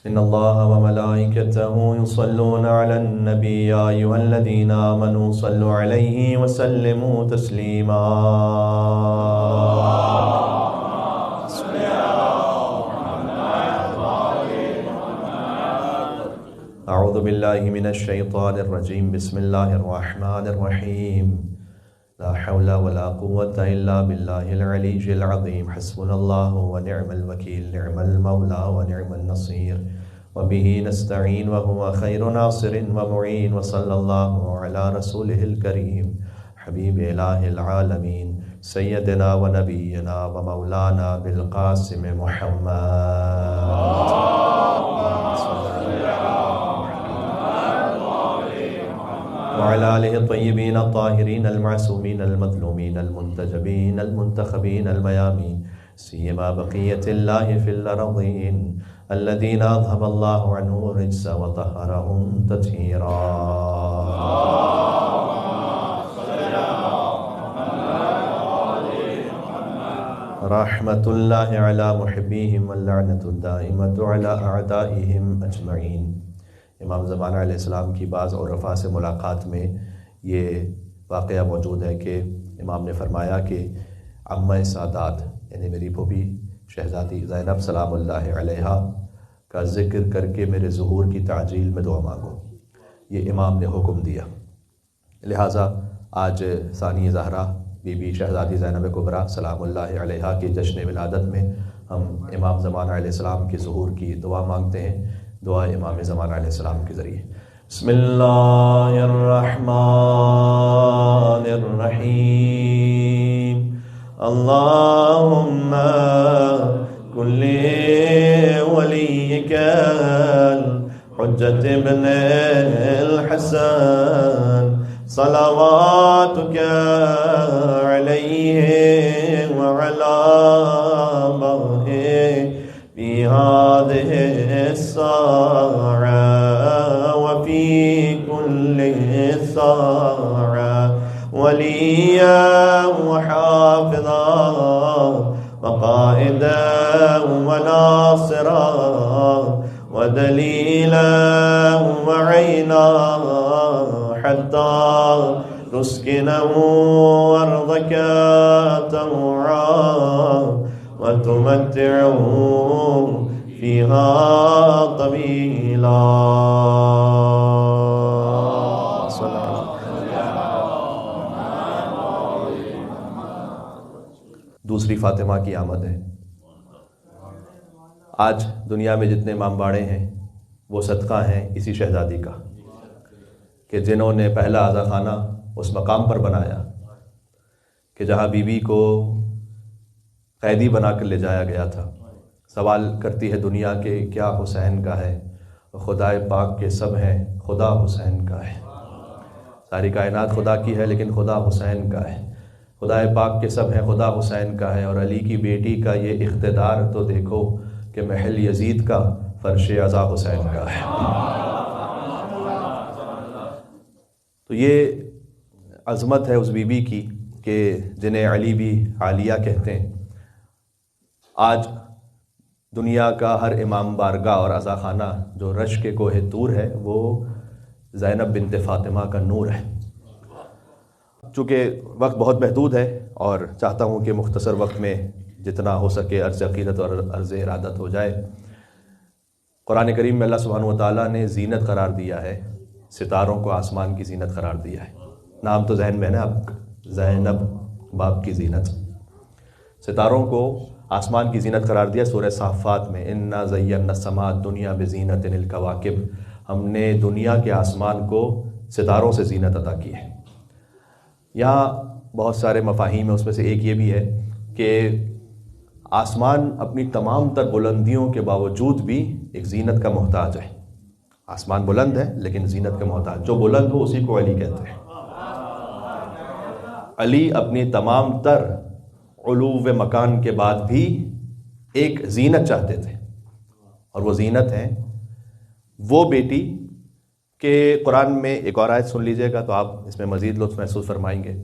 إن الله وملائكته يصلون على النبي يا أيها الذين آمنوا صلوا عليه وسلموا تسليما. أعوذ بالله من الشيطان الرجيم. بسم الله الرحمن الرحيم. لا حول ولا قوة إلا بالله العلي العظيم. حسبنا الله ونعم الوكيل. نعم المولى ونعم النصير. وبه نستعين وهو خير ناصر ومعين. وصلى الله على رسوله الكريم حبيب إله العالمين سيدنا ونبينا ومولانا بالقاسم محمد. وعلى آله الطيبين الطاهرين المعصومين المظلومين المنتجبين المنتخبين الميامين سيما بقية الله في الأرضين الذين أذهب الله عنهم الرجس وطهرهم تطهيرا. رحمة الله على محبيهم واللعنة الدائمة على أعدائهم أجمعين. امام زمانہ علیہ السلام کی بعض عرفاء سے ملاقات میں یہ واقعہ موجود ہے کہ امام نے فرمایا کہ عمہ سادات یعنی میری پھوپھی شہزادی زینب سلام اللہ علیہا کا ذکر کر کے میرے ظہور کی تعجیل میں دعا مانگو. یہ امام نے حکم دیا. لہٰذا آج ثانی زہرا بی بی شہزادی زینب کبریٰ سلام اللہ علیہا کے جشن ولادت میں ہم امام زمانہ علیہ السلام کے ظہور کی دعا مانگتے ہیں. دعا امام زمانہ علیہ السلام کے ذریعے. بسم اللہ الرحمن الرحیم. اللہم کل ولیک الحجۃ ابن الحسن صلواتک علیہ وعلی آبائہ فی هذه الساعة وفي كل ساعة وليا وحافظا وقائدا وناصرا ودليلا وعينا حتى تسكنه أرضك طوعا وتمتعه فيها طويلا. دوسری فاطمہ کی آمد ہے. آج دنیا میں جتنے امام باڑے ہیں وہ صدقہ ہیں اسی شہزادی کا کہ جنہوں نے پہلا آزا خانہ اس مقام پر بنایا کہ جہاں بی بی کو قیدی بنا کر لے جایا گیا تھا. سوال کرتی ہے دنیا کہ کیا حسین کا ہے؟ خدائے پاک کے سب ہیں، خدا حسین کا ہے. ساری کائنات خدا کی ہے لیکن خدا حسین کا ہے. خدائے پاک کے سب ہیں، خدا حسین کا ہے. اور علی کی بیٹی کا یہ اقتدار تو دیکھو کہ محل یزید کا فرش عزا حسین کا ہے. تو یہ عظمت ہے اس بی بی کی کہ جنہیں علی بھی عالیہ کہتے ہیں. آج دنیا کا ہر امام بارگاہ اور عزا خانہ جو رش کے کوہ طور ہے وہ زینب بنت فاطمہ کا نور ہے. چونکہ وقت بہت محدود ہے اور چاہتا ہوں کہ مختصر وقت میں جتنا ہو سکے عرض عقیدت اور عرض ارادت ہو جائے. قرآن کریم میں اللہ سبحانہ و تعالیٰ نے زینت قرار دیا ہے، ستاروں کو آسمان کی زینت قرار دیا ہے. نام تو ذہن میں ہے نا اب، زینب باپ کی زینت. ستاروں کو آسمان کی زینت قرار دیا. سورہ صافات میں انا زینا السماء الدنیا بزینت الکواکب، ہم نے دنیا کے آسمان کو ستاروں سے زینت عطا کی ہے. یہاں بہت سارے مفاہیم ہیں، اس میں سے ایک یہ بھی ہے کہ آسمان اپنی تمام تر بلندیوں کے باوجود بھی ایک زینت کا محتاج ہے. آسمان بلند ہے لیکن زینت کا محتاج. جو بلند ہو اسی کو علی کہتے ہیں. علی اپنی تمام تر علو مکان کے بعد بھی ایک زینت چاہتے تھے، اور وہ زینت ہے وہ بیٹی کہ قرآن میں ایک اور آیت سن لیجئے گا تو آپ اس میں مزید لطف محسوس فرمائیں گے.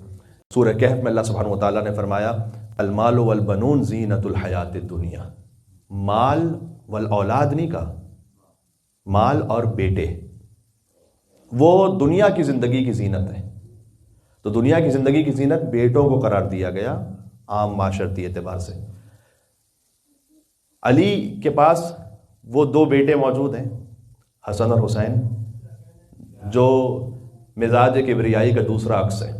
سورہ کہف میں اللہ سبحانہ و تعالیٰ نے فرمایا المال والبنون زینت الحیات الدنیا. مال والاولاد نہیں کہا، مال اور بیٹے وہ دنیا کی زندگی کی زینت ہے، تو دنیا کی زندگی کی زینت بیٹوں کو قرار دیا گیا عام معاشرتی اعتبار سے۔ علی کے پاس وہ دو بیٹے موجود ہیں، حسن اور حسین، جو مزاج کبریائی کا دوسرا عکس ہے۔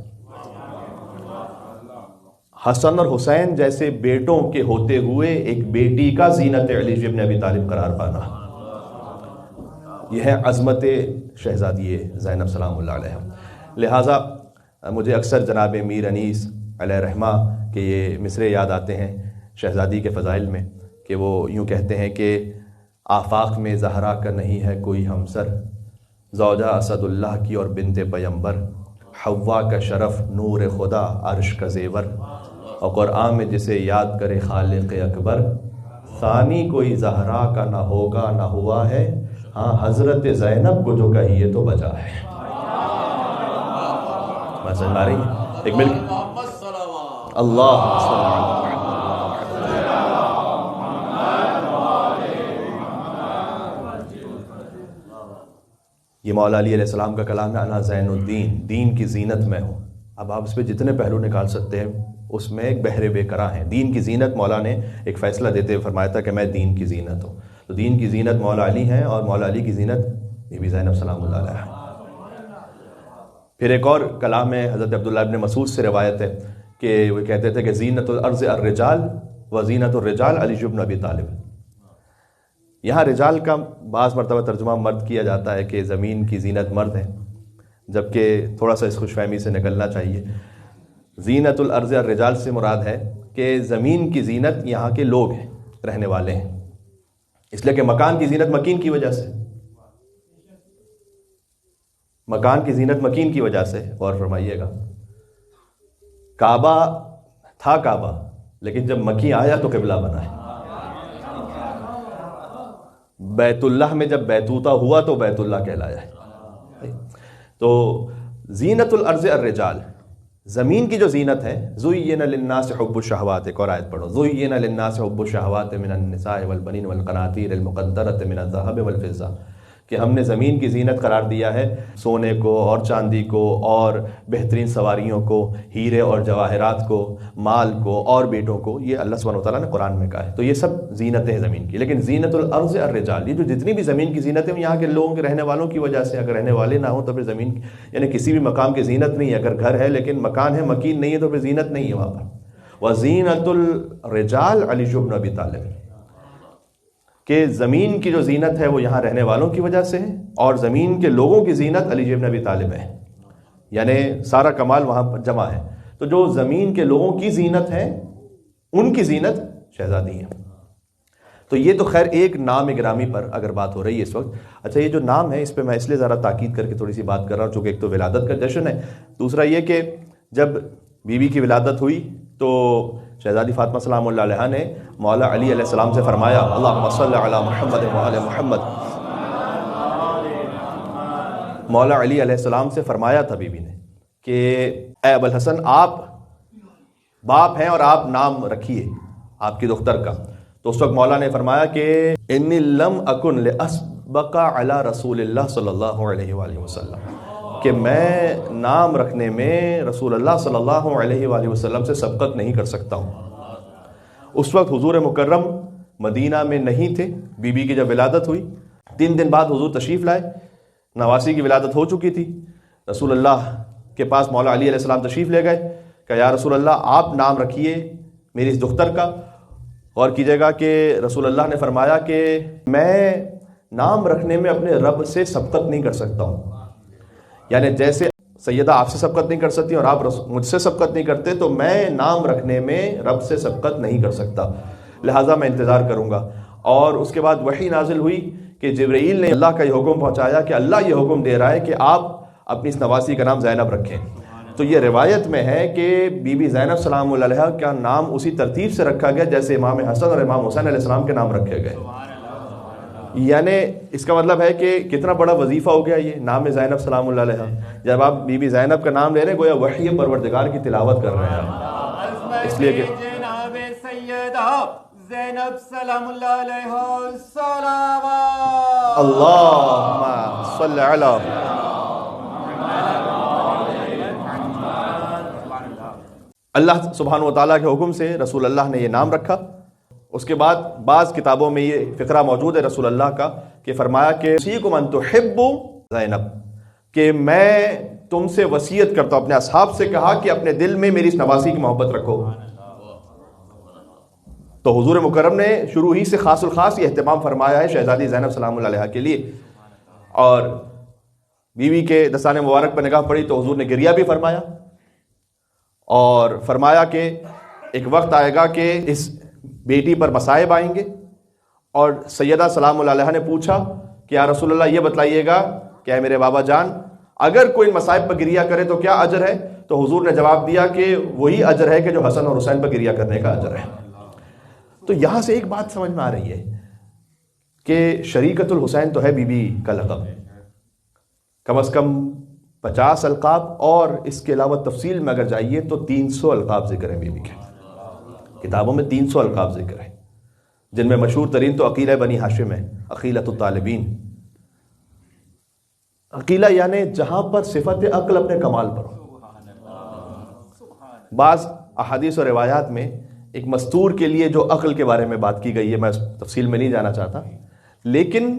حسن اور حسین جیسے بیٹوں کے ہوتے ہوئے ایک بیٹی کا زینت علی ابن ابی طالب قرار پانا، یہ ہے عظمت شہزادی زینب سلام اللہ علیہ۔ لہٰذا مجھے اکثر جناب میر انیس علیہ رحمہ کے یہ مصرے یاد آتے ہیں شہزادی کے فضائل میں، کہ وہ یوں کہتے ہیں کہ آفاق میں زہرا کا نہیں ہے کوئی ہمسر، زوجہ اسد اللہ کی اور بنت پیمبر، حوا کا شرف نور خدا عرش کا زیور، اور قرآن میں جسے یاد کرے خالق اکبر، ثانی کوئی زہرا کا نہ ہوگا نہ ہوا ہے، ہاں حضرت زینب کو جو کہیے تو بجا ہے۔ میں سمجھ آ رہی ہے؟ ایک مل اللہ یہ مولا علی علیہ السلام کا کلام ہے، انا زین الدین، دین کی زینت میں ہوں۔ اب آپ اس پہ جتنے پہلو نکال سکتے ہیں، اس میں ایک بحر بے کرا ہیں۔ دین کی زینت، مولا نے ایک فیصلہ دیتے ہوئے فرمایا تھا کہ میں دین کی زینت ہوں، تو دین کی زینت مولا علی ہیں، اور مولا علی کی زینت بی بی زینب سلام اللہ علیہ۔ پھر ایک اور کلام ہے حضرت عبداللہ ابن مسعود سے روایت ہے کہ وہ کہتے تھے کہ زینت الارض الرجال و زینت الرجال علی ابن ابی طالب۔ یہاں رجال کا بعض مرتبہ ترجمہ مرد کیا جاتا ہے کہ زمین کی زینت مرد ہے، جبکہ تھوڑا سا اس خوش فہمی سے نکلنا چاہیے۔ زینت الارض الرجال سے مراد ہے کہ زمین کی زینت یہاں کے لوگ ہیں، رہنے والے ہیں، اس لیے کہ مکان کی زینت مکین کی وجہ سے، مکان کی زینت مکین کی وجہ سے، غور فرمائیے گا۔ کعبہ تھا کعبہ، لیکن جب مکی آیا تو قبلہ بنا ہے۔ بیت اللہ میں جب بیتوتہ ہوا تو بیت اللہ کہلایا ہے۔ تو زینت الارض الرجال، زمین کی جو زینت ہے، زُیِّنَ لِلنَّاسِ حُبُّ الشَّهَوَاتِ، ایک اور آیت پڑھو، زُیِّنَ لِلنَّاسِ حُبُّ الشَّهَوَاتِ مِنَ النِّسَاءِ وَالْبَنِينَ وَالْقَنَاطِيرِ الْمُقَنطَرَةِ مِنَ الذَّهَبِ وَالْفِضَّةِ، کہ ہم نے زمین کی زینت قرار دیا ہے سونے کو اور چاندی کو اور بہترین سواریوں کو، ہیرے اور جواہرات کو، مال کو اور بیٹوں کو، یہ اللہ سبحانہ وتعالیٰ نے قرآن میں کہا ہے۔ تو یہ سب زینتیں ہیں زمین کی، لیکن زینت الارض الرجال، یہ جو جتنی بھی زمین کی زینتیں ہیں یہاں کے لوگوں کے رہنے والوں کی وجہ سے، اگر رہنے والے نہ ہوں تو پھر زمین یعنی کسی بھی مقام کی زینت نہیں ہے۔ اگر گھر ہے لیکن مکان ہے مکین نہیں ہے تو پھر زینت نہیں ہے وہاں پر۔ وزینت الرجال علی بن ابی طالب، کہ زمین کی جو زینت ہے وہ یہاں رہنے والوں کی وجہ سے ہے، اور زمین کے لوگوں کی زینت علی ابن ابی طالب ہے، یعنی سارا کمال وہاں پر جمع ہے۔ تو جو زمین کے لوگوں کی زینت ہے ان کی زینت شہزادی ہے۔ تو یہ تو خیر ایک نام گرامی پر اگر بات ہو رہی ہے اس وقت۔ اچھا، یہ جو نام ہے اس پہ میں اس لیے ذرا تاکید کر کے تھوڑی سی بات کر رہا ہوں، چونکہ ایک تو ولادت کا جشن ہے، دوسرا یہ کہ جب بیوی کی ولادت ہوئی تو شہزادی فاطمہ سلام اللہ علیہ نے مولا علی علیہ السلام سے فرمایا، اللہم صلی علی محمد وعلی محمد، مولا علی علیہ السلام سے فرمایا تھا بیوی نے کہ اے ابوالحسن، آپ باپ ہیں اور آپ نام رکھیے آپ کی دختر کا۔ تو اس وقت مولا نے فرمایا کہ انی لم اکن لاسبق علی رسول اللہ صلی اللہ علیہ وآلہ وسلم، کہ میں نام رکھنے میں رسول اللہ صلی اللہ علیہ وآلہ وسلم سے سبقت نہیں کر سکتا ہوں۔ اس وقت حضور مکرم مدینہ میں نہیں تھے، بی بی کی جب ولادت ہوئی 3 دن بعد حضور تشریف لائے، نواسی کی ولادت ہو چکی تھی، رسول اللہ کے پاس مولا علی علیہ السلام تشریف لے گئے کہ یا رسول اللہ آپ نام رکھیے میری اس دختر کا۔ غور کیجئے گا کہ رسول اللہ نے فرمایا کہ میں نام رکھنے میں اپنے رب سے سبقت نہیں کر سکتا ہوں، یعنی جیسے سیدہ آپ سے سبقت نہیں کر سکتی اور آپ مجھ سے سبقت نہیں کرتے، تو میں نام رکھنے میں رب سے سبقت نہیں کر سکتا، لہٰذا میں انتظار کروں گا۔ اور اس کے بعد وحی نازل ہوئی کہ جبرائیل نے اللہ کا یہ حکم پہنچایا کہ اللہ یہ حکم دے رہا ہے کہ آپ اپنی اس نواسی کا نام زینب رکھیں۔ تو یہ روایت میں ہے کہ بی بی زینب سلام اللہ علیہ کا نام اسی ترتیب سے رکھا گیا جیسے امام حسن اور امام حسین علیہ السلام کے نام رکھے گئے، یعنی اس کا مطلب ہے کہ کتنا بڑا وظیفہ ہو گیا یہ نام زینب سلام اللہ علیہ۔ جب آپ بی بی زینب کا نام لے رہے ہیں گویا وحی پروردگار کی تلاوت کر رہے ہیں، اس لیے کہ جناب سیدہ زینب سلام اللہ علیہ صلوات اللہم صلی علی اللہ سبحانہ و تعالیٰ کے حکم سے رسول اللہ نے یہ نام رکھا. اس کے بعد بعض کتابوں میں یہ فقرہ موجود ہے رسول اللہ کا کہ فرمایا کہ اُوصیکم ان تحبوا زینب، کہ میں تم سے وصیت کرتا ہوں، اپنے اصحاب سے کہا کہ اپنے دل میں میری اس نوازی کی محبت رکھو. تو حضور مکرم نے شروع ہی سے خاص الخاص یہ اہتمام فرمایا ہے شہزادی زینب سلام اللہ علیہا کے لیے. اور بیوی کے دستان مبارک پر نگاہ پڑی تو حضور نے گریہ بھی فرمایا اور فرمایا کہ ایک وقت آئے گا کہ اس بیٹی پر مصائب آئیں گے. اور سیدہ سلام اللہ علیہا نے پوچھا کہ یا رسول اللہ یہ بتلائیے گا کہ اے میرے بابا جان اگر کوئی مصائب پر گریہ کرے تو کیا اجر ہے؟ تو حضور نے جواب دیا کہ وہی اجر ہے کہ جو حسن اور حسین پر گریہ کرنے کا اجر ہے. تو یہاں سے ایک بات سمجھ میں آ رہی ہے کہ شریکت الحسین تو ہے بی بی کا لقب، کم از کم 50 القاب، اور اس کے علاوہ تفصیل میں اگر جائیے تو 300 القاب ذکر ہیں بی بی کے. کتابوں میں 300 القاب ذکر ہیں، جن میں مشہور ترین تو عقیلہ بنی ہاشم ہے، عقیلۃ الطالبین. عقیلہ یعنی جہاں پر صفت عقل اپنے کمال پر ہو. بعض احادیث اور روایات میں ایک مستور کے لیے جو عقل کے بارے میں بات کی گئی ہے، میں تفصیل میں نہیں جانا چاہتا، لیکن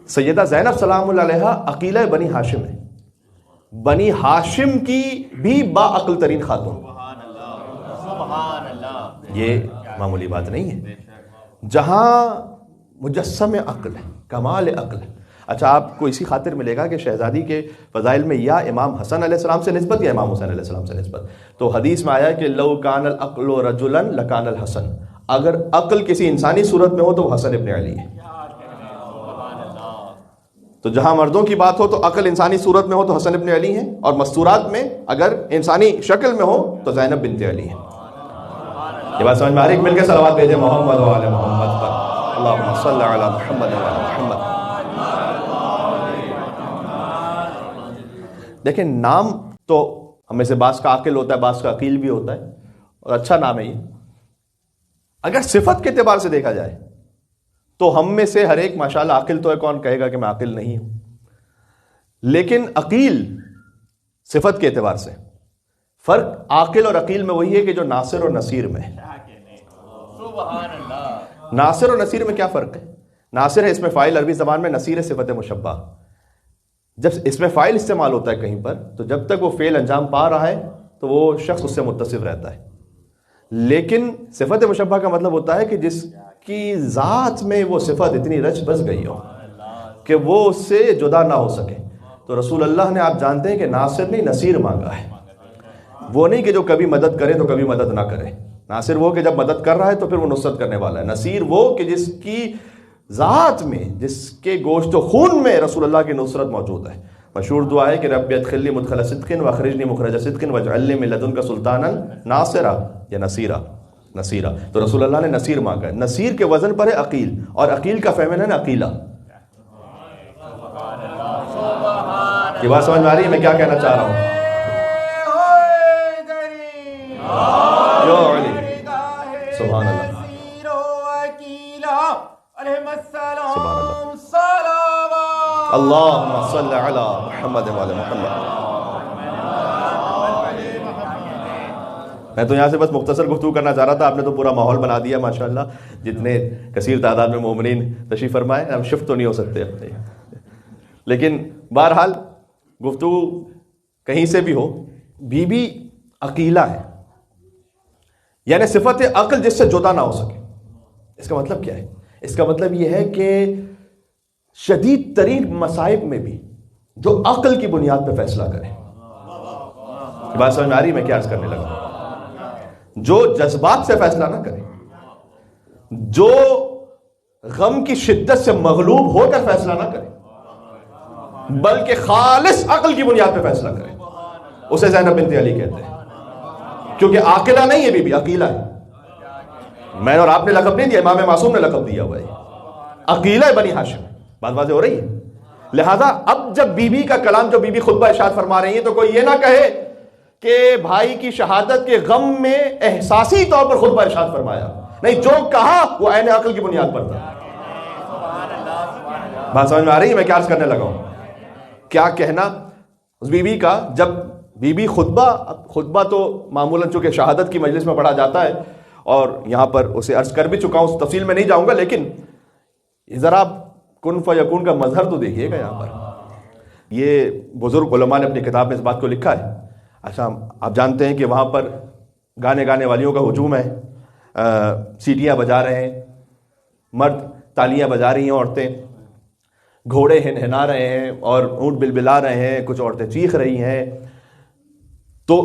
سیدہ زینب سلام اللہ علیہا عقیلہ بنی ہاشم ہے، بنی ہاشم کی بھی با عقل ترین خاتون. یہ معمولی بات نہیں ہے، جہاں مجسم عقل ہے، کمال عقل ہے. اچھا، آپ کو اسی خاطر ملے گا کہ شہزادی کے فضائل میں یا امام حسن علیہ السلام سے نسبت یا امام حسین علیہ السلام سے نسبت. تو حدیث میں آیا کہ لو کان العقل رجلا لکان الحسن، اگر عقل کسی انسانی صورت میں ہو تو وہ حسن ابن علی ہے. تو جہاں مردوں کی بات ہو تو عقل انسانی صورت میں ہو تو حسن ابن علی ہیں، اور مستورات میں اگر انسانی شکل میں ہو تو زینب بنت علی ہیں. یہ بات سمجھ میں آ رہی ہے؟ مل کے صلوات بھیجیں محمد و آل محمد پر. اللہم صلی علی محمد و آل محمد. دیکھیں، نام تو ہمیں سے بعض کا عاقل ہوتا ہے، بعض کا عقیل بھی ہوتا ہے، اور اچھا نام ہے یہ. اگر صفت کے اعتبار سے دیکھا جائے تو ہم میں سے ہر ایک ماشاءاللہ عاقل تو ہے، کون کہے گا کہ میں عاقل نہیں ہوں؟ لیکن عقیل صفت کے اعتبار سے فرق عاقل اور عقیل میں وہی ہے کہ جو ناصر اور نصیر میں ہے. ناصر اور نصیر میں کیا فرق ہے؟ ناصر ہے اس میں فاعل عربی زبان میں، نصیر ہے صفت مشبہ. جب اس میں فاعل استعمال ہوتا ہے کہیں پر تو جب تک وہ فعل انجام پا رہا ہے تو وہ شخص اس سے متصف رہتا ہے. لیکن صفت مشبہ کا مطلب ہوتا ہے کہ جس کی ذات میں وہ صفت اتنی رچ بس گئی ہو کہ وہ اس سے جدا نہ ہو سکے. تو رسول اللہ نے، آپ جانتے ہیں کہ ناصر نہیں نصیر مانگا ہے. وہ نہیں کہ جو کبھی مدد کرے تو کبھی مدد نہ کرے. ناصر وہ کہ جب مدد کر رہا ہے تو پھر وہ نصرت کرنے والا ہے. نصیر وہ کہ جس کی ذات میں، جس کے گوشت و خون میں رسول اللہ کی نصرت موجود ہے. مشہور دعا ہے کہ رب ادخلنی مدخل صدق واخرجنی مخرج صدق واجعل لی من لدنک سلطانا ناصرا یا نصیرا. تو رسول اللہ نے نصیر مانگا ہے. نصیر کے وزن پر ہے عقیل، اور عقیل کا فیمنن ہے عقیلہ. یہ بات سمجھ میں آ رہی ہے میں کیا کہنا چاہ رہا ہوں؟ سبحان اللہ، سبحان اللہ. اللہم صلی علی محمد و آل محمد. میں تو یہاں سے بس مختصر گفتگو کرنا چاہ رہا تھا، آپ نے تو پورا ماحول بنا دیا ماشاءاللہ. جتنے کثیر تعداد میں مومنین تشریف فرمائے، ہم شفٹ تو نہیں ہو سکتے اپنے، لیکن بہرحال گفتگو کہیں سے بھی ہو، بی بی عقیلہ ہے، یعنی صفت عقل جس سے جدا نہ ہو سکے. اس کا مطلب کیا ہے؟ اس کا مطلب یہ ہے کہ شدید ترین مصائب میں بھی جو عقل کی بنیاد پہ فیصلہ کرے. بات سمجھ میں آ رہی ہے میں کیا عرض کرنے لگا؟ جو جذبات سے فیصلہ نہ کرے، جو غم کی شدت سے مغلوب ہو کر فیصلہ نہ کرے، بلکہ خالص عقل کی بنیاد پہ فیصلہ کرے، اسے زینب بنت علی کہتے ہیں. کیونکہ عاقلہ نہیں ہے، بی بی عقیلہ ہے. میں اور آپ نے لقب نہیں دیا، امام معصوم نے لقب دیا ہوا ہے عقیلہ بنی ہاشم. بات واضح ہو رہی ہے؟ لہذا اب جب بی بی کا کلام، جو بی بی خطبہ ارشاد فرما رہی ہیں، تو کوئی یہ نہ کہے کہ بھائی کی شہادت کے غم میں احساسی طور پر خطبہ ارشاد فرمایا. نہیں، جو کہا وہ عین عقل کی بنیاد پر تھا. بات سمجھ میں آ رہی ہے میں کیا عرض کرنے لگا ہوں؟ کیا کہنا اس بی بی کا، جب بی بی خطبہ تو معمولاً چونکہ شہادت کی مجلس میں پڑھا جاتا ہے اور یہاں پر اسے عرض کر بھی چکا ہوں، اس تفصیل میں نہیں جاؤں گا، لیکن ذرا کن فیکون کا مظہر تو دیکھیے گا یہاں پر۔ یہ بزرگ علماء نے اپنی کتاب میں اس بات کو لکھا ہے۔ اچھا آپ جانتے ہیں کہ وہاں پر گانے والیوں کا ہجوم ہے، سیٹیاں بجا رہے ہیں مرد، تالیاں بجا رہی ہیں عورتیں، گھوڑے ہنہنا رہے ہیں اور اونٹ بلبلا رہے ہیں، کچھ عورتیں چیخ رہی ہیں، تو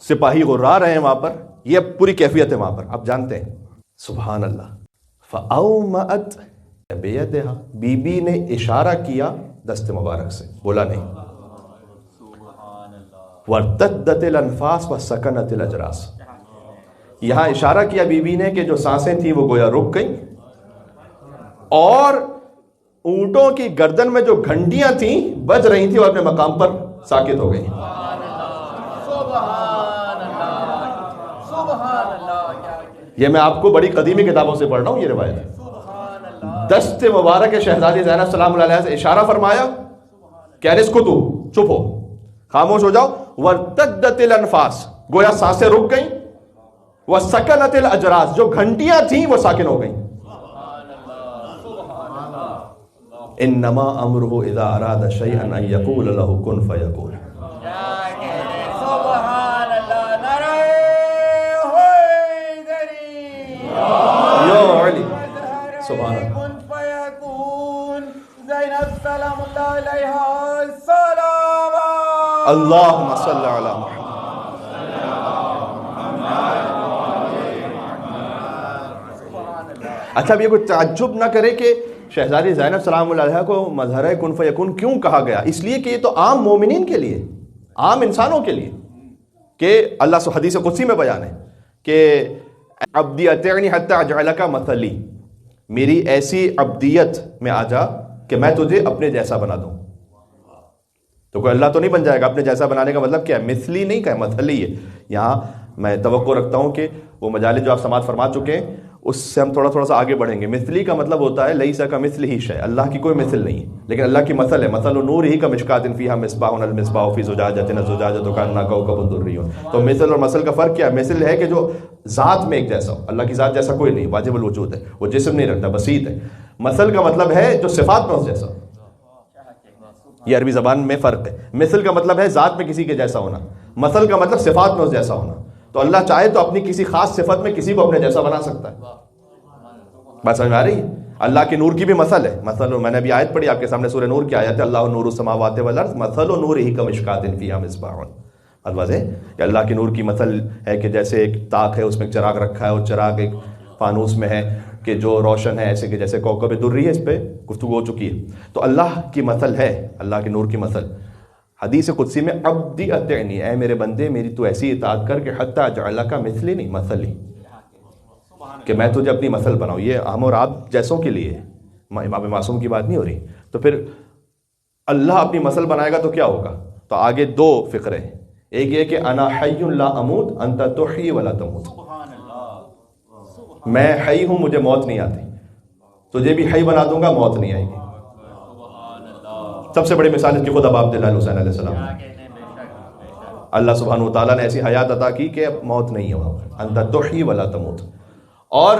سپاہی غرا رہے ہیں وہاں پر، یہ پوری کیفیت ہے وہاں پر۔ آپ جانتے ہیں سبحان اللہ، فَأَوْمَأَتْ بِيَدِهَا، بی بی نے اشارہ کیا دست مبارک سے، بولا نہیں، وَارْتَدَّتِ الْأَنْفَاسُ وَسَكَنَتِ الْأَجْرَاسُ، یہاں اشارہ کیا بی بی نے کہ جو سانسیں تھیں وہ گویا رک گئیں، اور اونٹوں کی گردن میں جو گھنٹیاں تھیں بج رہی تھیں اور اپنے مقام پر ساکت ہو گئیں۔ یہ میں آپ کو بڑی قدیمی کتابوں سے پڑھ رہا ہوں، یہ روایت ہے۔ دست مبارک شہزادی زینب سلام اللہ علیہ سے اشارہ فرمایا کہ اسکتو، چپ ہو، خاموش ہو جاؤ، وَارْتَدَّتِ الْأَنْفَاسُ، گویا سانسیں رک گئیں، وَسَكَنَتِ الْأَجْرَاسُ، جو گھنٹیاں تھیں وہ ساکن ہو گئیں۔ انما امرہ اذا اراد شیئا ان یقول له کن فیکون۔ سبحان اللہ، نعرہ حیدری، یا علی، سبحان اللہ، کن فیکون، زینب سلام اللہ علیہا السلام، اللہم صل علی محمد۔ اچھا اب یہ کوئی تعجب نہ کرے کہ شہزادی زینب سلام اللہ علیہ کو مظہر کن فیکون کیوں کہا گیا؟ اس لیے کہ یہ تو عام مومنین کے لیے، عام انسانوں کے لیے، کہ اللہ سے حدیث قدسی میں بیان ہے کہ عبدی اطیعنی حتی اجعلک مثلی، میری ایسی عبدیت میں آ جا کہ میں تجھے اپنے جیسا بنا دوں۔ تو کوئی اللہ تو نہیں بن جائے گا، اپنے جیسا بنانے کا مطلب کیا ہے؟ مثلی نہیں کہا، مثلی ہے۔ یہاں میں توقع رکھتا ہوں کہ وہ مجالس جو آپ سماعت فرما چکے ہیں اس سے ہم تھوڑا سا آگے بڑھیں گے۔ مثلی کا مطلب ہوتا ہے لیس کمثلہ شیء، اللہ کی کوئی مثل نہیں ہے، لیکن اللہ کی مثل ہے، مثل نورہ کمشکاۃ فیہا مصباح، المصباح فی زجاجۃ، الزجاجۃ کأنہا کوکب دری۔ تو مثل اور مثل کا فرق کیا ہے؟ مثل ہے کہ جو ذات میں ایک جیسا ہو، اللہ کی ذات جیسا کوئی نہیں، واجب الوجود ہے، وہ جسم نہیں رکھتا، بسیط ہے۔ مثل کا مطلب ہے جو صفات میں اس جیسا ہو، یہ عربی زبان میں فرق ہے۔ مثل کا مطلب ہے ذات میں کسی کے جیسا ہونا، مثل کا مطلب صفات میں اس جیسا ہونا۔ تو اللہ چاہے تو اپنی کسی خاص صفت میں کسی کو اپنے جیسا بنا سکتا ہے۔ بات سمجھ میں آ رہی ہے؟ اللہ کے نور کی بھی مثل ہے، مثل، میں نے ابھی آیت پڑھی آپ کے سامنے، سورہ نور کی آیت ہے، اللہ نور السماوات والارض مثل نورہ کمشکاۃ فیہا مصباح۔ الفاظ ہے کہ اللہ کے نور کی مثل ہے کہ جیسے ایک طاق ہے، اس میں ایک چراغ رکھا ہے، اور چراغ ایک فانوس میں ہے کہ جو روشن ہے، ایسے کہ جیسے کوکب دری ہے، اس پہ گفتگو ہو چکی ہے۔ تو اللہ کی مثل ہے، اللہ کے نور کی مثل۔ حدیث قدسی میں عبدی اطیعنی، اے میرے بندے میری تو ایسی اطاعت کر کہ حتی اجعلک مثلی، نہیں مثلی، کہ میں تجھے اپنی مثل بناؤں۔ یہ ہم اور آپ جیسوں کے لیے، امام معصوم کی بات نہیں ہو رہی۔ تو پھر اللہ اپنی مثل بنائے گا تو کیا ہوگا؟ تو آگے دو فقرے، ایک یہ کہ انا حی لا اموت انت تحیی ولا تموت، میں حی ہوں مجھے موت نہیں آتی، تجھے بھی حی بنا دوں گا، موت نہیں آئے گی۔ سب سے بڑی مثال اس کی خود ابا عبداللہ حسین علیہ السلام، اللہ سبحانہ وتعالیٰ نے ایسی حیات عطا کی کہ موت نہیں ہے وہاں پر، انت تحیی ولا تموت۔ اور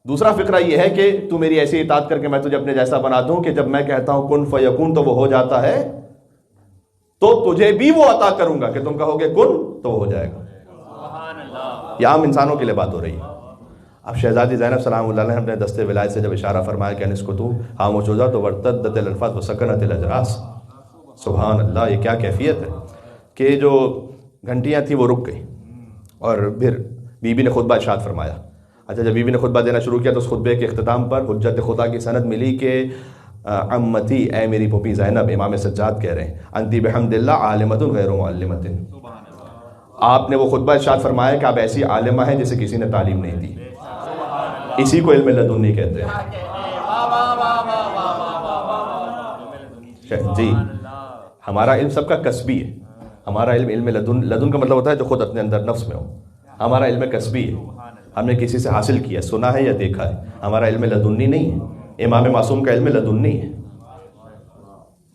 دوسرا فقرہ یہ ہے کہ تو میری ایسی اطاعت کر کے میں تجھے اپنے جیسا بنا دوں کہ جب میں کہتا ہوں کن فیکون تو وہ ہو جاتا ہے، تو تجھے بھی وہ عطا کروں گا کہ تم کہو گے کن تو وہ ہو جائے گا۔ یہ عام انسانوں کے لیے بات ہو رہی ہے۔ اب شہزادی زینب سلام اللہ علیہ نے اپنے دستے ولایت سے جب اشارہ فرمایا کہ انس کو تو خاموش ہو جا، تو ورتدت الالفاظ وسکنت الاجراس۔ سبحان اللہ، یہ کیا کیفیت ہے کہ جو گھنٹیاں تھیں وہ رک گئی، اور پھر بی بی نے خطبہ ارشاد فرمایا۔ اچھا جب بی بی نے خطبہ دینا شروع کیا تو اس خطبے کے اختتام پر حجت خدا کی سند ملی کہ عمتی، اے میری پھوپھی زینب، امام سجاد کہہ رہے ہیں، انتی بحمد اللہ عالمۃ غیر معلمۃ۔ آپ نے وہ خطبہ ارشاد فرمایا کہ آپ ایسی عالمہ ہیں جسے کسی نے تعلیم نہیں دی، اسی کو علم لدنی کہتے ہیں۔ جی ہمارا علم سب کا کسبی ہے، ہمارا علم لدن کا مطلب ہوتا ہے جو خود اپنے اندر نفس میں ہو، ہمارا علم کسبی ہے، ہم نے کسی سے حاصل کیا، سنا ہے یا دیکھا ہے، ہمارا علم لدنی نہیں ہے۔ امام معصوم کا علم لدنی ہے،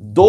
2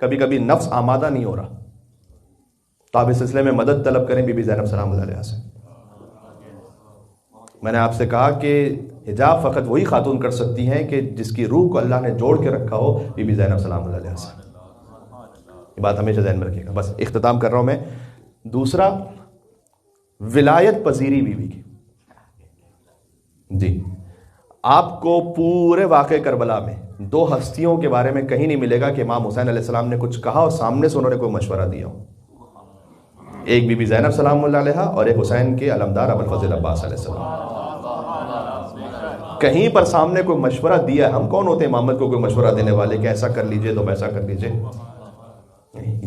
کبھی کبھی نفس آمادہ نہیں ہو رہا تو آپ اس سلسلے میں مدد طلب کریں بی بی زینب سلام اللہ علیہا سے. میں نے آپ سے کہا کہ حجاب فقط وہی خاتون کر سکتی ہیں کہ جس کی روح کو اللہ نے جوڑ کے رکھا ہو بی بی زینب سلام اللہ علیہا سے. یہ بات ہمیشہ ذہن میں رکھیے گا. بس اختتام کر رہا ہوں میں. دوسرا ولایت پذیری بیوی کی. جی آپ کو پورے واقعہ کربلا میں دو ہستیوں کے بارے میں کہیں نہیں ملے گا کہ امام حسین علیہ السلام نے کچھ کہا اور سامنے سے انہوں نے کوئی مشورہ دیا ہو. ایک بی بی زینب سلام اللہ علیہا اور ایک حسین کے علمدار ابو الفضل عباس علیہ السلام. کہیں پر سامنے کوئی مشورہ دیا ہے. ہم کون ہوتے ہیں امامت کو کوئی مشورہ دینے والے کہ ایسا کر لیجئے تو ویسا کر لیجئے.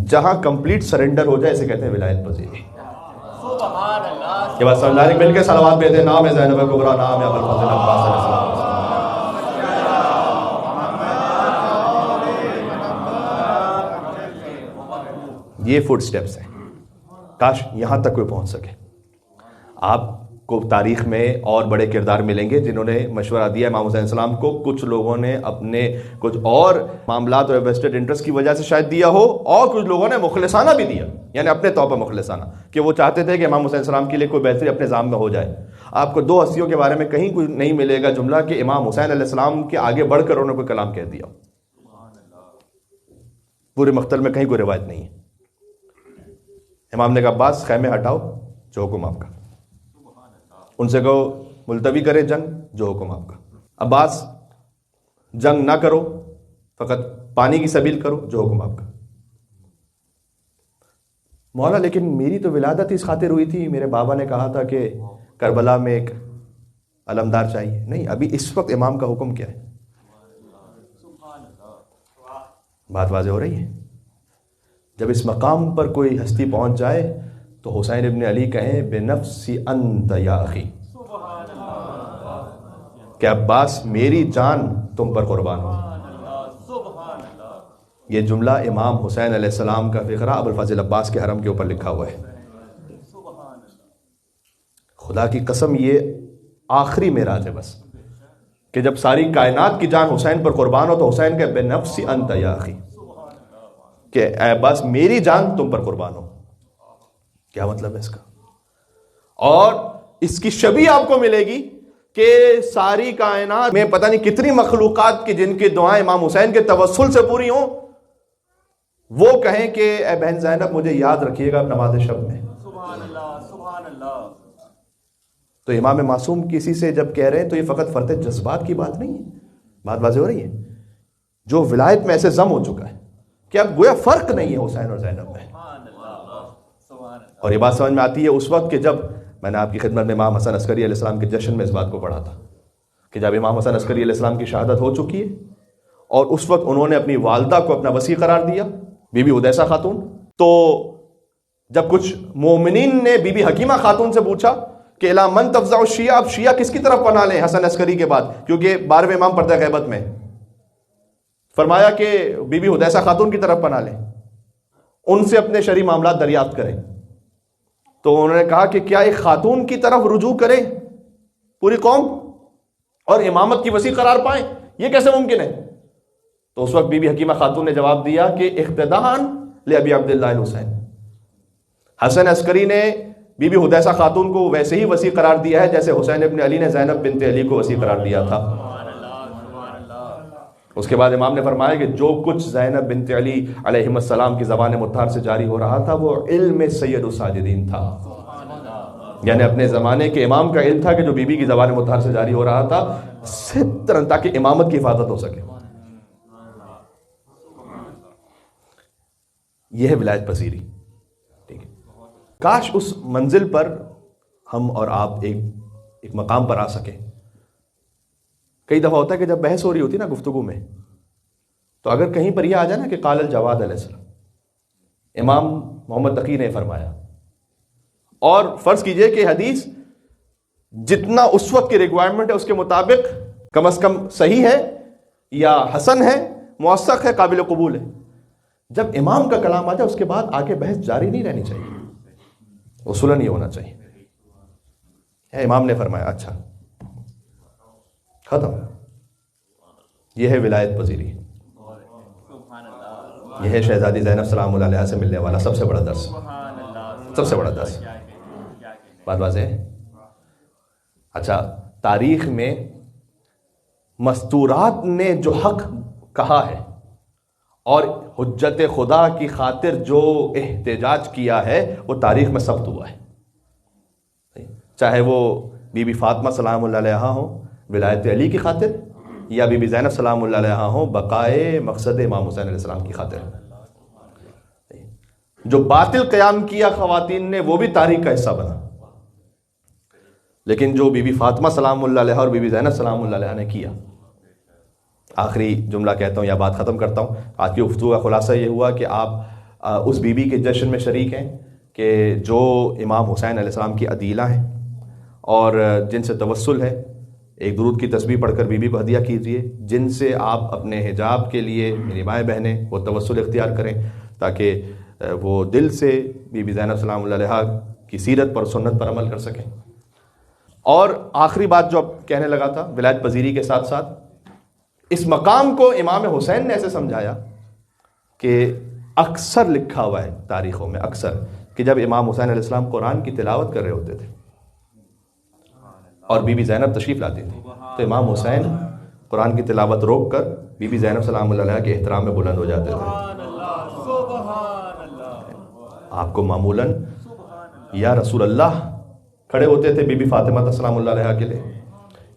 جہاں کمپلیٹ سرنڈر ہو جائے اسے کہتے ہیں ولایت پذیری. یہ بات سمجھانے مل کے صلوات بھیجتے ہیں. نام ہے زینب کبریٰ, نام ہے ابو الفضل عباس علیہ السلام. یہ فوٹ سٹیپس ہیں. کاش یہاں تک کوئی پہنچ سکے. آپ کو تاریخ میں اور بڑے کردار ملیں گے جنہوں نے مشورہ دیا امام حسین السلام کو. کچھ لوگوں نے اپنے کچھ اور معاملات اور ویسٹڈ انٹرسٹ کی وجہ سے شاید دیا ہو, اور کچھ لوگوں نے مخلصانہ بھی دیا, یعنی اپنے طور پر مخلصانہ, کہ وہ چاہتے تھے کہ امام حسین السلام کے لیے کوئی بہتری اپنے ذات میں ہو جائے. آپ کو دو ہستیوں کے بارے میں کہیں کوئی نہیں ملے گا جملہ کہ امام حسین علیہ السلام کے آگے بڑھ کر انہوں نے کوئی کلام کہہ دیا. پورے مقتل میں کہیں کوئی روایت نہیں ہے. امام نے کہا عباس خیمے ہٹاؤ, جو حکم آپ کا. ان سے کہو ملتوی کرے جنگ, جو حکم آپ کا. عباس جنگ نہ کرو, فقط پانی کی سبیل کرو, جو حکم آپ کا. مولا لیکن میری تو ولادت اس خاطر ہوئی تھی, میرے بابا نے کہا تھا کہ کربلا میں ایک علمدار چاہیے. نہیں, ابھی اس وقت امام کا حکم کیا ہے؟ بات واضح ہو رہی ہے. جب اس مقام پر کوئی ہستی پہنچ جائے تو حسین ابن علی کہیں بنفسی انت یا اخی, کہ عباس میری جان تم پر قربان ہو. یہ جملہ امام حسین علیہ السلام کا فقرہ ابو الفضل عباس کے حرم کے اوپر لکھا ہوا ہے. خدا کی قسم یہ آخری معراج ہے بس, کہ جب ساری کائنات کی جان حسین پر قربان ہو تو حسین کہ بنفسی انت یا اخی, کہ اے عباس میری جان تم پر قربان ہو. کیا مطلب ہے اس کا؟ اور اس کی شبیہ آپ کو ملے گی کہ ساری کائنات میں پتہ نہیں کتنی مخلوقات کی جن کی دعائیں امام حسین کے توسل سے پوری ہوں, وہ کہیں کہ اے بہن زینب مجھے یاد رکھیے گا نماز شب میں. سبحان اللہ, سبحان اللہ. تو امام معصوم کسی سے جب کہہ رہے ہیں تو یہ فقط فرد جذبات کی بات نہیں ہے. بات واضح ہو رہی ہے. جو ولایت میں ایسے ضم ہو چکا ہے کہ اب گویا فرق نہیں ہے حسین اور زینب میں. اور یہ بات سمجھ میں آتی ہے اس وقت کہ جب میں نے آپ کی خدمت میں امام حسن عسکری علیہ السلام کے جشن میں اس بات کو پڑھا تھا کہ جب امام حسن عسکری علیہ السلام کی شہادت ہو چکی ہے اور اس وقت انہوں نے اپنی والدہ کو اپنا وصی قرار دیا, بی بی حدیثہ خاتون, تو جب کچھ مومنین نے بی بی حکیمہ خاتون سے پوچھا کہ الا من تفزع الشیعہ, اب شیعہ کس کی طرف پناہ لیں حسن عسکری کے بعد, کیونکہ 12ویں امام پردہ غیبت میں, فرمایا کہ بی بی حدیثہ خاتون کی طرف پناہ لیں, ان سے اپنے شرعی معاملات دریافت کریں. تو انہوں نے کہا کہ کیا ایک خاتون کی طرف رجوع کرے پوری قوم اور امامت کی وسیع قرار پائیں, یہ کیسے ممکن ہے؟ تو اس وقت بی بی حکیمہ خاتون نے جواب دیا کہ اقتداءً لابی عبداللہ الحسین, حسن عسکری نے بی بی حدیثہ خاتون کو ویسے ہی وسیع قرار دیا ہے جیسے حسین ابن علی نے زینب بنت علی کو وسیع قرار دیا تھا. اس کے بعد امام نے فرمایا کہ جو کچھ زینب بنت علی علیہ السلام کی زبان مطہر سے جاری ہو رہا تھا وہ علم سید الساجدین تھا, یعنی اپنے زمانے کے امام کا علم تھا کہ جو بی بی کی زبان مطہر سے جاری ہو رہا تھا سترن, تاکہ امامت کی حفاظت ہو سکے. یہ ہے ولایت پذیری. ٹھیک ہے, کاش اس منزل پر ہم اور آپ ایک مقام پر آ سکیں. کئی دفعہ ہوتا ہے کہ جب بحث ہو رہی ہوتی ہے نا گفتگو میں, تو اگر کہیں پر یہ آ جائے نا کہ قال الجواد علیہ السلام, امام محمد تقی نے فرمایا, اور فرض کیجئے کہ حدیث جتنا اس وقت کی ریکوائرمنٹ ہے اس کے مطابق کم از کم صحیح ہے یا حسن ہے, موثق ہے, قابل قبول ہے. جب امام کا کلام آ جائے اس کے بعد آگے بحث جاری نہیں رہنی چاہیے, اصولاً یہ ہونا چاہیے. امام نے فرمایا اچھا ختم. یہ ہے ولایت پذیری. یہ ہے شہزادی زینب سلام اللہ علیہا سے ملنے والا سب سے بڑا درس، سب سے بڑا درس۔ بات واضح ہے؟ اچھا، تاریخ میں مستورات نے جو حق کہا ہے اور حجت خدا کی خاطر جو احتجاج کیا ہے وہ تاریخ میں ثبت ہوا ہے، چاہے وہ بی بی فاطمہ سلام اللہ علیہا ہوں ولایت علی کی خاطر، یا بی بی زینب سلام اللہ علیہا ہوں بقائے مقصد امام حسین علیہ السلام کی خاطر۔ جو باطل قیام کیا خواتین نے وہ بھی تاریخ کا حصہ بنا، لیکن جو بی بی فاطمہ سلام اللہ علیہا اور بی بی زینب سلام اللہ علیہا نے کیا۔ آخری جملہ کہتا ہوں یا بات ختم کرتا ہوں۔ آج کی گفتگو کا خلاصہ یہ ہوا کہ آپ اس بی بی کے جشن میں شریک ہیں کہ جو امام حسین علیہ السلام کی عدیلہ ہیں اور جن سے توسل ہے، ایک درود کی تسبیح پڑھ کر بی بی کو ہدیہ کیجیے، جن سے آپ اپنے حجاب کے لیے میری مائیں بہنیں وہ توسل اختیار کریں تاکہ وہ دل سے بی بی زینب سلام اللہ علیہا کی سیرت پر سنت پر عمل کر سکیں۔ اور آخری بات جو اب کہنے لگا تھا ولایت پذیری کے ساتھ ساتھ، اس مقام کو امام حسین نے ایسے سمجھایا کہ اکثر لکھا ہوا ہے تاریخوں میں، اکثر، کہ جب امام حسین علیہ السلام قرآن کی تلاوت کر رہے ہوتے تھے اور بی بی زینب تشریف لاتی تھی تو امام حسین قرآن کی تلاوت روک کر بی بی زینب سلام اللہ علیہا کے احترام میں بلند ہو جاتے تھے۔ آپ کو معمولاً یا رسول اللہ کھڑے ہوتے تھے بی بی فاطمہ سلام اللہ علیہا کے لیے،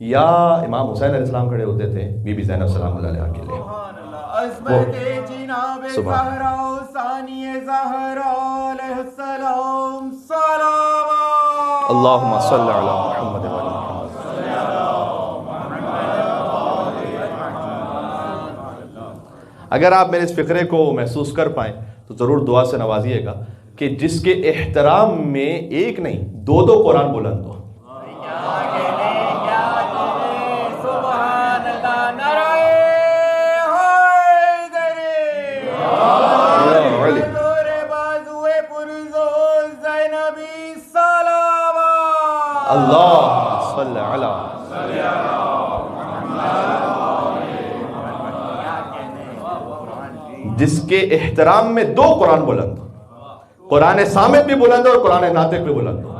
یا امام حسین علیہ السلام کھڑے ہوتے تھے بی بی زینب سلام اللہ علیہا کے لیے۔ عظمت جناب زہرا ثانی زہرا علیہ السلام صلوات اللہم صلی علی محمد و علی محمد۔ اگر آپ میرے اس فقرے کو محسوس کر پائیں تو ضرور دعا سے نوازیے گا کہ جس کے احترام میں ایک نہیں دو دو قرآن بلند ہو۔ اللہ صلی علی جس کے احترام میں دو قرآن بلند ہو، قرآن صامت بھی بلند ہو اور قرآن ناطق بھی بلند ہو،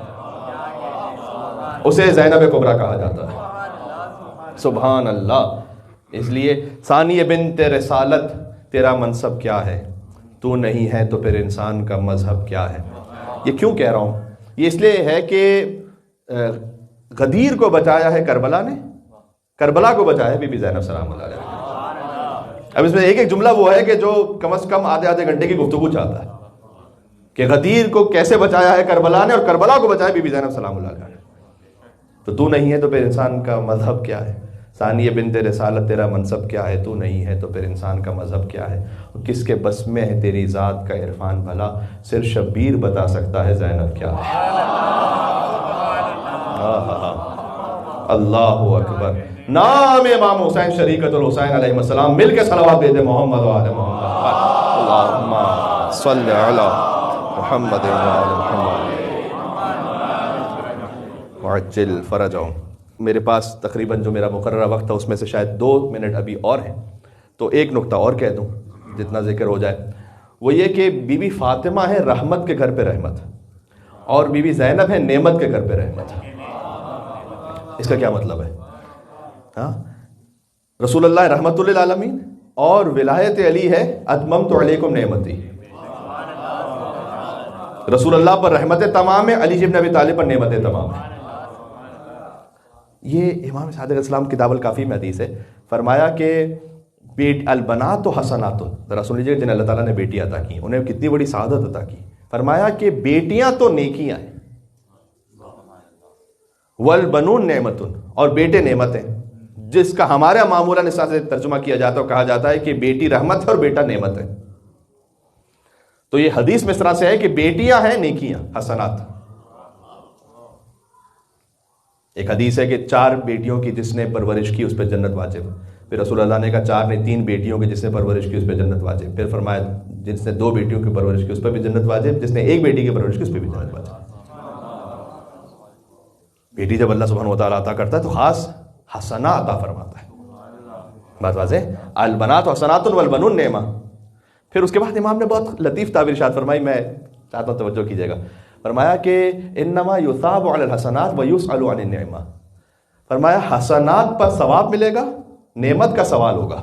اسے زینب کبریٰ کہا جاتا ہے۔ سبحان اللہ۔ اس لیے ثانی بنت رسالت تیرا منصب کیا ہے، تو نہیں ہے تو پھر انسان کا مذہب کیا ہے۔ یہ کیوں کہہ رہا ہوں؟ یہ اس لیے ہے کہ غدیر کو بچایا ہے کربلا نے، کربلا کو بچایا ہے بی بی زینب سلام اللہ علیہ۔ اب اس میں ایک ایک جملہ وہ ہے کہ جو کم از کم آدھے آدھے گھنٹے کی گفتگو چاہتا ہے کہ غدیر کو کیسے بچایا ہے کربلا نے اور کربلا کو بچایا بی بی زینب سلام اللہ علیہ۔ تو نہیں ہے تو پھر انسان کا مذہب کیا ہے، ثانیہ بنت رسالت تیرا منصب کیا ہے، تو نہیں ہے تو پھر انسان کا مذہب کیا ہے، کس کے بس میں ہے تیری ذات کا عرفان بھلا، صرف شبیر بتا سکتا ہے زینب کیا ہے۔ اللہ اکبر۔ نام امام حسین شریکت الحسین علیہ السلام، مل کے صلوات دے دے محمد و آل محمد۔ اللہم صلی علی محمد و آل محمد وعجل فرجہم۔ میرے پاس تقریباً جو میرا مقررہ وقت تھا اس میں سے شاید 2 منٹ ابھی اور ہیں، تو ایک نقطہ اور کہہ دوں جتنا ذکر ہو جائے، وہ یہ کہ بی بی فاطمہ ہے رحمت کے گھر پہ رحمت، اور بی بی زینب ہے نعمت کے گھر پہ رحمت۔ اس کا کیا مطلب ہے؟ رسول اللہ رحمت للعالمین اور ولایت علی ہے اتممت علیکم نعمتی۔ رسول اللہ پر رحمت تمام ہے، علی بن ابی طالب پر نعمت تمام ہے۔ یہ امام صادق علیہ السلام کتاب الکافی میں حدیث ہے، فرمایا کہ البنات حسنات، ذرا سن لیجیے، جن اللہ تعالیٰ نے بیٹی عطا کی انہیں کتنی بڑی سعادت عطا کی، فرمایا کہ بیٹیاں تو نیکیاں ہیں، والبنون نعمت، اور بیٹے نعمت ہیں، جس کا ہمارے معمولاً اس سے ترجمہ کیا جاتا ہے، کہا جاتا ہے کہ بیٹی رحمت ہے اور بیٹا نعمت ہے۔ تو یہ حدیث میں اس طرح سے ہے کہ بیٹیاں ہیں نیکیاں حسنات۔ ایک حدیث ہے کہ 4 بیٹیوں کی جس نے پرورش کی اس پہ جنت واجب، پھر رسول اللہ نے کہا 4 نہیں 3 بیٹیوں کی جس نے پرورش کی اس پہ جنت واجب، پھر فرمایا جس نے 2 بیٹیوں کی پرورش کی اس پہ بھی جنت واجب، جس نے 1 بیٹی کی پرورش کی اس پہ بھی جنت واجب۔ بیٹی جب اللہ سبحانہ و تعالیٰ عطا کرتا ہے تو خاص حسنہ عطا فرماتا ہے۔ بات واضح؟ البنات حسنات والبنون نعمہ۔ پھر اس کے بعد امام نے بہت لطیف تعبیر ارشاد فرمائی، میں چاہتا ہوں توجہ کیجیے گا. فرمایا کہ انما یثاب علی الحسنات ویسأل عن النعمہ. فرمایا حسنات پر ثواب ملے گا، نعمت کا سوال ہوگا.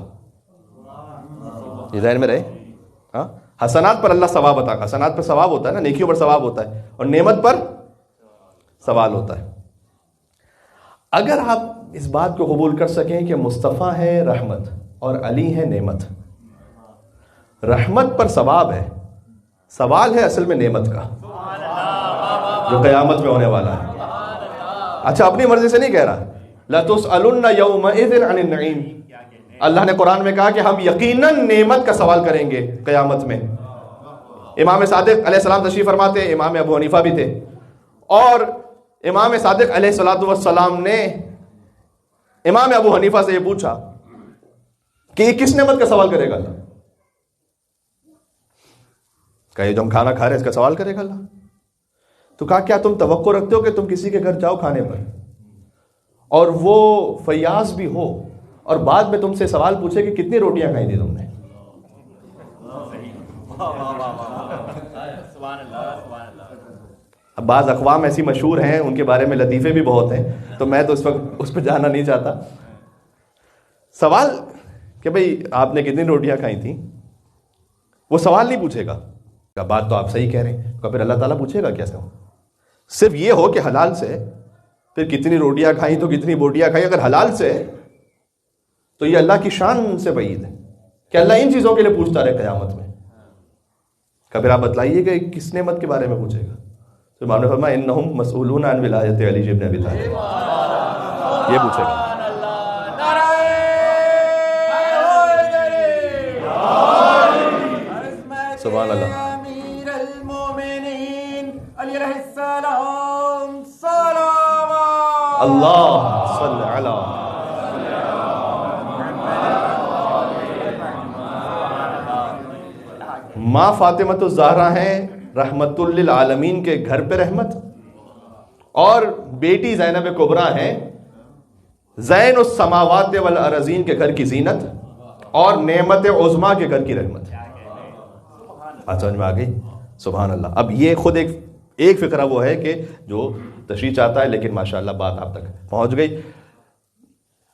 یہ ذہن میں رہے. ہاں، حسنات پر اللہ ثواب عطا، حسنات پر ثواب ہوتا ہے نا، نیکیوں پر ثواب ہوتا ہے، اور نعمت پر سوال ہوتا ہے. اگر آپ اس بات کو قبول کر سکیں کہ مصطفیٰ ہے رحمت اور علی ہے نعمت، رحمت پر ثواب ہے، سوال ہے اصل میں نعمت کا جو قیامت میں ہونے والا ہے. اچھا، اپنی مرضی سے نہیں کہہ رہا. لَتُسْأَلُنَّ يَوْمَئِذٍ عَنِ النَّعِيمِ. اللہ نے قرآن میں کہا کہ ہم یقیناً نعمت کا سوال کریں گے قیامت میں. امام صادق علیہ السلام تشریف فرماتے ہیں، امام ابو حنیفہ بھی تھے، اور امام صادق علیہ السلام نے امام ابو حنیفہ سے یہ پوچھا کہ یہ کس نعمت کا سوال کرے گا اللہ؟ کہ یہ جو ہم کھانا کھا رہے ہیں اس کا سوال کرے گا اللہ؟ تو کہا کیا تم توقع رکھتے ہو کہ تم کسی کے گھر جاؤ کھانے پر اور وہ فیاض بھی ہو اور بعد میں تم سے سوال پوچھے کہ کتنی روٹیاں کھائی تھی تم نے؟ اب بعض اقوام ایسی مشہور ہیں، ان کے بارے میں لطیفے بھی بہت ہیں، تو میں تو اس وقت اس پہ جانا نہیں چاہتا. سوال کہ بھئی آپ نے کتنی روٹیاں کھائی تھیں، وہ سوال نہیں پوچھے گا. بات تو آپ صحیح کہہ رہے ہیں. تو پھر اللہ تعالیٰ پوچھے گا کیسے؟ صرف یہ ہو کہ حلال سے، پھر کتنی روٹیاں کھائیں تو کتنی بوٹیاں کھائیں. اگر حلال سے تو یہ اللہ کی شان سے بعید ہے کہ اللہ ان چیزوں کے لیے پوچھتا رہے قیامت میں. پھر آپ بتلائیے کہ کس نعمت کے بارے میں پوچھے گا؟ تو امام نے فرمایا انہم مسئولون عن ولایت علی ابن ابی طالب. یہ پوچھے گا. سبحان اللہ. امیر المومنین علی علیہ السلام صلوات اللہ صلی علی ماں فاطمۃ الزہرا ہیں رحمت للعالمین کے گھر پہ رحمت، اور بیٹی زینب کبریٰ ہیں زین السماوات والارضین کے گھر کی زینت اور نعمت عظمیٰ کے گھر کی رحمت. بات سمجھ میں آ گئی؟ سبحان اللہ. اب یہ خود ایک فقرہ وہ ہے کہ جو تشریح چاہتا ہے، لیکن ماشاءاللہ بات آپ تک پہنچ گئی.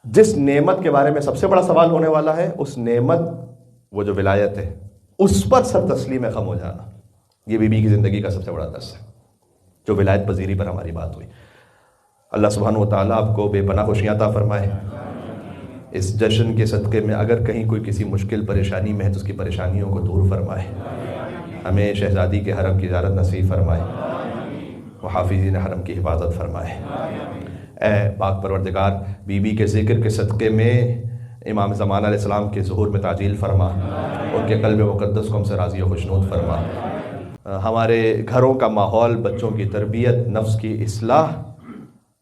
جس نعمت کے بارے میں سب سے بڑا سوال ہونے والا ہے، اس نعمت وہ جو ولایت ہے اس پر سر تسلیم خم ہو جانا، یہ بی بی کی زندگی کا سب سے بڑا درس ہے جو ولایت پذیری پر ہماری بات ہوئی. اللہ سبحانہ و تعالیٰ آپ کو بے پناہ خوشیاں عطا فرمائے. اس جشن کے صدقے میں اگر کہیں کوئی کسی مشکل پریشانی میں ہے تو اس کی پریشانیوں کو دور فرمائے. ہمیں شہزادی کے حرم کی زیارت نصیب فرمائے، محافظین حرم کی حفاظت فرمائے. اے پاک پروردگار، بی بی کے ذکر کے صدقے میں امام زمانہ علیہ السلام کے ظہور میں تعجیل فرما، ان کے قلب مقدس کو ہم سے راضی و خوشنود فرما. ہمارے گھروں کا ماحول، بچوں کی تربیت، نفس کی اصلاح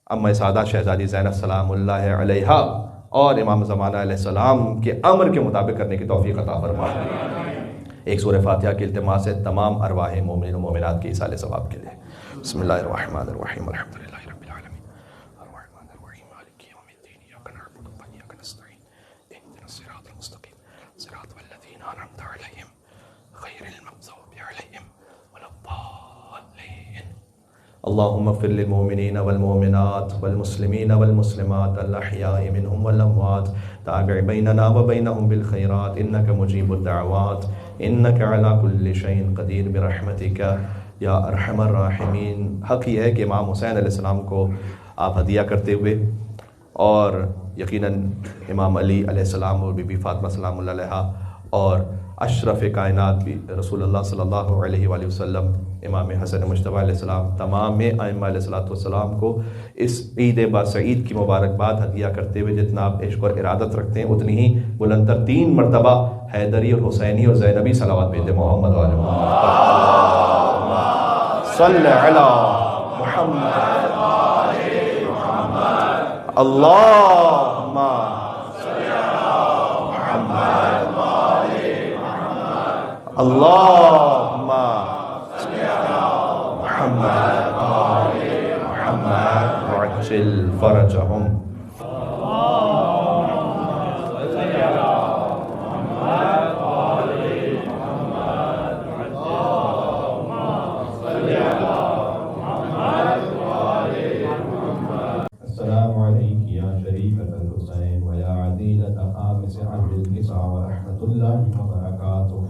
ام سعادہ شہزادی زینب سلام اللہ علیہا اور امام زمانہ علیہ السلام کے امر کے مطابق کرنے کی توفیق عطا فرما. ایک سورہ فاتحہ کی التماس ہے تمام ارواح مومنین و مومنات کے ایصال ثواب کے لیے. بسم اللہ الرحمن الرحیم، الحمدللہ رب العالمین، الرحمن الرحیم، مالک یوم الدین، ایاک نعبد و ایاک نستعین، اهدنا الصراط المستقیم، صراط الذین انعمت علیہم غیر المغضوب علیہم ولا الضالین. اللهم اغفر للمؤمنين والمؤمنات والمسلمين والمسلمات الأحياء منهم والأموات، تابع بيننا وبينهم بالخيرات إنك مجيب الدعوات إنك على كل شيء قدير برحمتك یا ارحم الراحمین. حق یہ ہے کہ امام حسین علیہ السلام کو آپ ہدیہ کرتے ہوئے، اور یقیناً امام علی علیہ السلام اور بی بی فاطمہ سلام اللہ علیہا اور اشرف کائنات بھی رسول اللہ صلی اللہ علیہ وآلہ وسلم، امام حسن مجتبیٰ علیہ السلام، تمام ائمہ علیہ السلام کو اس عید باسعید کی مبارکباد ہدیہ کرتے ہوئے جتنا آپ عشق اور ارادت رکھتے ہیں اتنی ہی بلندتر 3 مرتبہ حیدری اور حسینی اور زینبی صلوات بھیج دیں محمد وآل محمد. صلی علی محمد اللہم اللہم محمد وعجل فرجہم. خامس عبد النساء ورحمة الله وبركاته.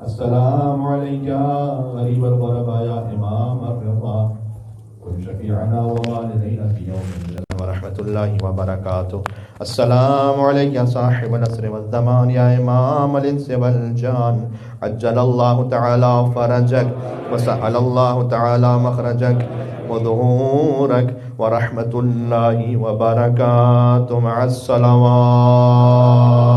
السلام عليك يا غريب الغرباء يا إمام الرضا كن شفيعنا ووالدينا في يوم الدين ورحمة الله وبركاته. السلام عليك يا صاحب العصر والزمان يا إمام الإنس والجان عجل الله تعالى فرجك وسهل الله تعالى مخرجك وظهورك ورحمة الله وبركاته مع الصلوات.